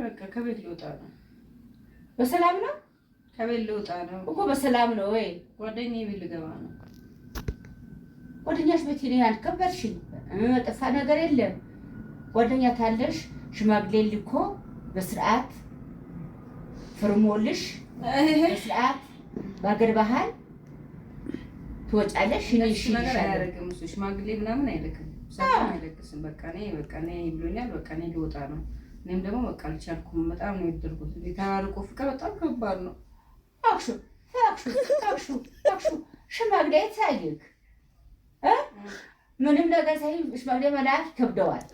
በቃ ከቤት ልወጣ ነው። በሰላም ነው? ከቤት ልወጣ ነው እኮ በሰላም ነው ወይ? ጓደኛዬ ቤት ልገባ ነው። ጓደኛሽ ቤት ነው ያልከበርሽኝ? ጠፋ ነገር የለም። ጓደኛ ታለሽ ሽማግሌ ልኮ በስርዓት ፍርሞልሽ በስርዓት ባገር ባህል ትወጫለሽ። እሺ ነገር አያደርግም እሱ ሽማግሌ ምናምን አይልክም። ሰላም አይለቅስም። በቃ እኔ ብሎኛል። በቃ እኔ ልወጣ ነው። እኔም ደግሞ በቃ አልቻልኩም። በጣም ነው የወደድኩት። ተራርቆ ፍቅር በጣም ከባድ ነው። አክሹ ሽማግሌ ታይክ ምንም ነገር ሳይል ሽማግሌ መላክ ከብደዋል።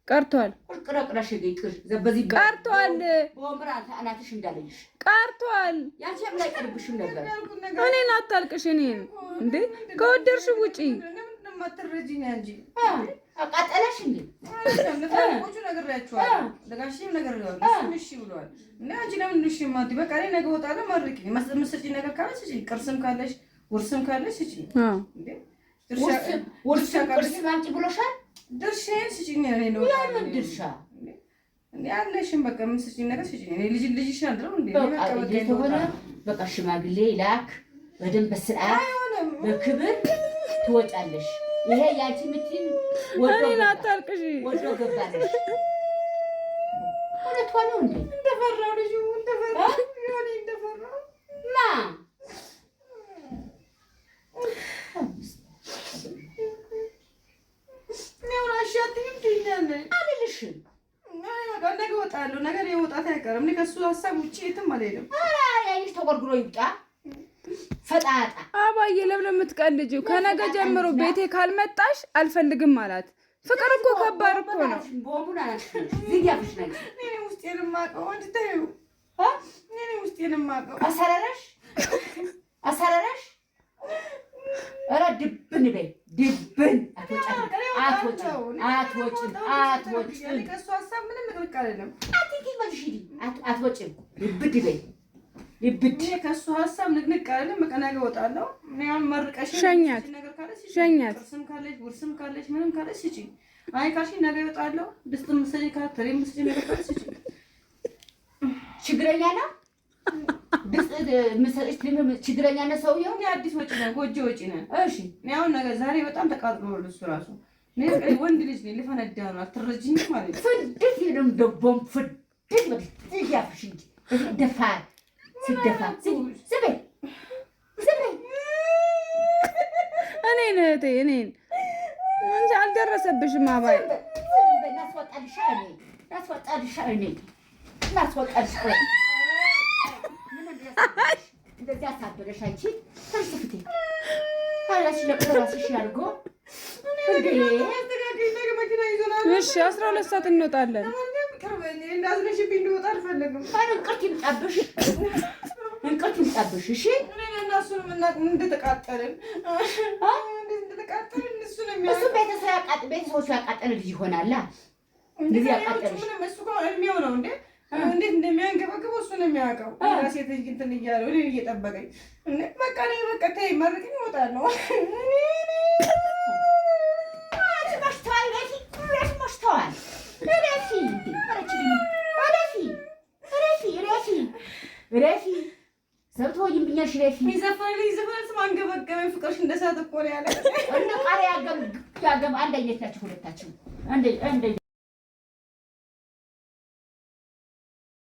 ቀርቷል። ቁርቅረቅረሽ ይቅር ዘበዚህ ቀርቷል። ወምራ አናትሽ እንዳለሽ ቀርቷል። ያንቺም ላይ ቀርብሽም ነበር። እኔን አታልቅሽ። እኔን እንዴ ከወደድሽ ውጪ ማትረጂኝ እንጂ አቃጠለሽ እንዴ ለታቆቹ ነግሬያቸዋለሁ። ለጋሽም ነግሬያለሁ። እሺ ብሏል። እና አንቺ ለምን እሺ ማዲ በቃ እኔ ነገ እወጣለሁ። ማርቂኝ መስጠት ነገር ካለሽ እሺ፣ ቅርስም ካለሽ ውርስም ካለሽ እሺ። እንዴ ውርስ ማምጪ ብሎሻል። ድርሻዬን ስጪኝ። እኔ ነው ያንን ድርሻ እንዴ ያለሽም በቃ ምን ስጪኝ ነገር ስጪኝ። እኔ ልጅሽ አይደለም እንዴ በቃ ሽማግሌ ላክ በደንብ በስርዓት በክብር ትወጫለሽ። ይሄ ያንቺ ምትይን እኔን አታልቅሽ። ወዶ ገባለሽ። ወለቷ ነው እንዴ እንደፈራው ልጅ እንደፈራው ይሆን እንደፈራው ማ ነው አሻትም ትይኛለ አልልሽም። ነገ እወጣለሁ። ነገር የመውጣት አይቀርም። እኔ ከሱ ሀሳብ ውጪ የትም አልሄድም። ያይሽ ተቆርጉሮ ይውጣ ፈጣጣ አባዬ ለምን የምትቀልጂው? ከነገ ጀምሮ ቤቴ ካልመጣሽ አልፈልግም አላት። ፍቅር እኮ ከባድ እኮ ነው። ቦምቡን አላልሽ ዝያፍሽ ነገር እኔ ውስጤን የማውቀው አንቺ ተይው። እኔ ውስጤን የማውቀው አሰረረሽ ኧረ ድብን በይ ድብን አትወጭም። ከእሱ ሀሳብ ምንም ንቅንቅ አይደለም። አትወጭም ድብድ በይ ልብድ ከሱ ሀሳብ ንቅንቅ አይደለም። መቀናገ ወጣለሁ። እኔ አሁን መርቀሽ ሸኛት ስም ካለሽ ውርስም ካለሽ ምንም ካለሽ እጪ። አይ ካልሽ ነገ እወጣለሁ። ድስትም መስለኝ ካተሪም መስለኝ ነገር ካለሽ እጪ። ችግረኛ ነው ድስት መስለሽ ችግረኛ ነው ሰውየው። አዲስ ወጪ ነው ጎጆ ወጪ ነው። እሺ እኔ አሁን ነገ ዛሬ በጣም ተቃጥሎ እሱ ራሱ እኔ ወንድ ልጅ ነኝ ልፈነዳ ነው። አትረጂኝ ማለት ነው። ፍድት ይደም ደቦም ፍድት ማለት ያፍሽ እንጂ ደፋር ስደፋ ዝም እኔን እህቴ እኔን እንጂ አልደረሰብሽም። አባይ ናስወጣልሻ እንደዚህ አሳበለሽ አንቺ ተርስፍቴ አላሽ ለቅራስሽ ያርጎ እሺ 12 ሰዓት እንወጣለን። እንዳዝነሽብኝ እንድወጣ አልፈለግም። እንቅልፍ ይምጣብሽ። እሺ እና እሱን የምናውቅ እንደተቃጠልን እሱ ቤተሰቦቹ ያቃጠለ ልጅ ይሆናላ። እንደዚህ ያቃጠለሽ እሱ እድሜው ነው እንዴ? እንዴት እንደሚያንገበግበው እሱ ነው የሚያውቀው። ሴት ልጅ እንትን እያለው እኔን እየጠበቀኝ በቃ ተይ መርቅኝ እወጣለሁ። ማሽተዋል ረፊ ሰብቶኝም ብኛሽ ረፊ ይዘፈርልኝ ስም አንገበገበኝ። ፍቅርሽ እንደሳት እኮ ነው ያለ። እነ ቃሪያ ያገም አንድ አይነት ናችሁ ሁለታችሁ። አንድ